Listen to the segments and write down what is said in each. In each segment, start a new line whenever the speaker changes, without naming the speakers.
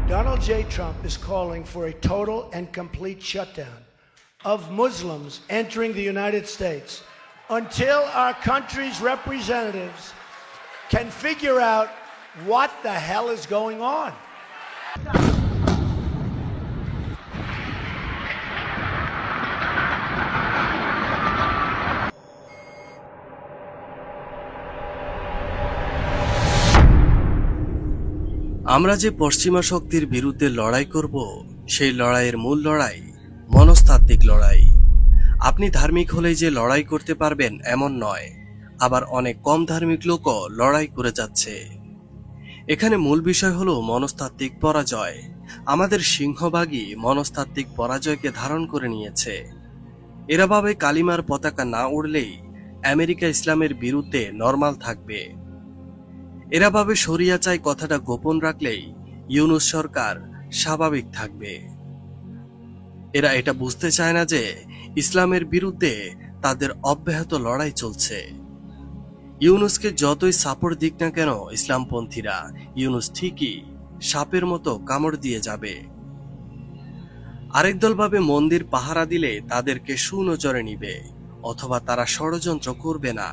Donald J. Trump is calling for a total and complete shutdown of Muslims entering the United States until our country's representatives can figure out what the hell is going on.
আমরা যে পশ্চিমা শক্তির বিরুদ্ধে লড়াই করব, সেই লড়াইয়ের মূল লড়াই মনস্তাত্ত্বিক লড়াই। আপনি ধার্মিক হলেই যে লড়াই করতে পারবেন এমন নয়, আবার অনেক কম ধার্মিক লোকও লড়াই করে যাচ্ছে। এখানে মূল বিষয় হলো মনস্তাত্ত্বিক পরাজয়। আমাদের সিংহভাগই মনস্তাত্ত্বিক পরাজয়কে ধারণ করে নিয়েছে। এরা ভাবে কালিমার পতাকা না উড়লেই আমেরিকা ইসলামের বিরুদ্ধে নরমাল থাকবে। এরা ভাবে শরিয়া চাই কথাটা গোপন রাখলেই ইউনূস সরকার স্বাভাবিক থাকবে। এরা এটা বুঝতে চায় না যে ইসলামের বিরুদ্ধে তাদের অব্যাহত লড়াই চলছে। ইউনূসকে যতই সাপোর্ট দিক না কেন ইসলামপন্থীরা, ইউনূস ঠিকই সাপের মতো কামড় দিয়ে যাবে। আরেক দল ভাবে মন্দির পাহারা দিলে তাদেরকে সুনজরে নিবে, অথবা তারা ষড়যন্ত্র করবে না।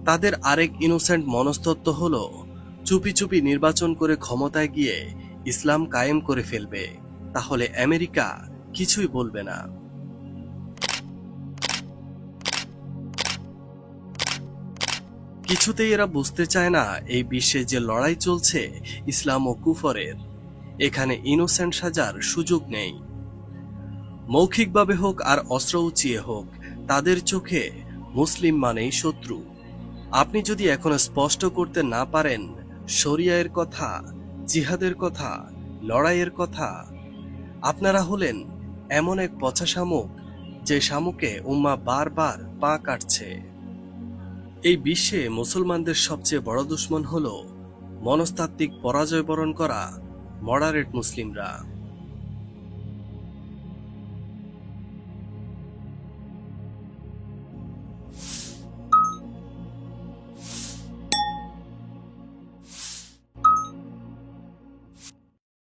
তাদের আরেক ইনোসেন্ট মনস্তত্ত্ব হলো চুপি চুপি নির্বাচন করে ক্ষমতায় গিয়ে ইসলাম কায়েম করে ফেলবে, তাহলে আমেরিকা কিছুই বলবে না। কিছুতেই এরা বুঝতে চায় না এই বিশ্বে যে লড়াই চলছে ইসলাম ও কুফরের, এখানে ইনোসেন্ট সাজার সুযোগ নেই। মৌখিকভাবে হোক আর অস্ত্র উঁচিয়ে হোক, তাদের চোখে মুসলিম মানেই শত্রু। আপনি যদি এখনো স্পষ্ট করতে না পারেন শরিয়ার কথা, জিহাদের কথা, লড়াইয়ের কথা, আপনারা হলেন এমন এক পচা শামুক যে শামুকে উম্মাহ বারবার পা কাটছে। এই বিশ্বে মুসলমানদের সবচেয়ে বড় দুশমন হলো মনস্তাত্ত্বিক পরাজয় বরণ করা মডারেট মুসলিমরা।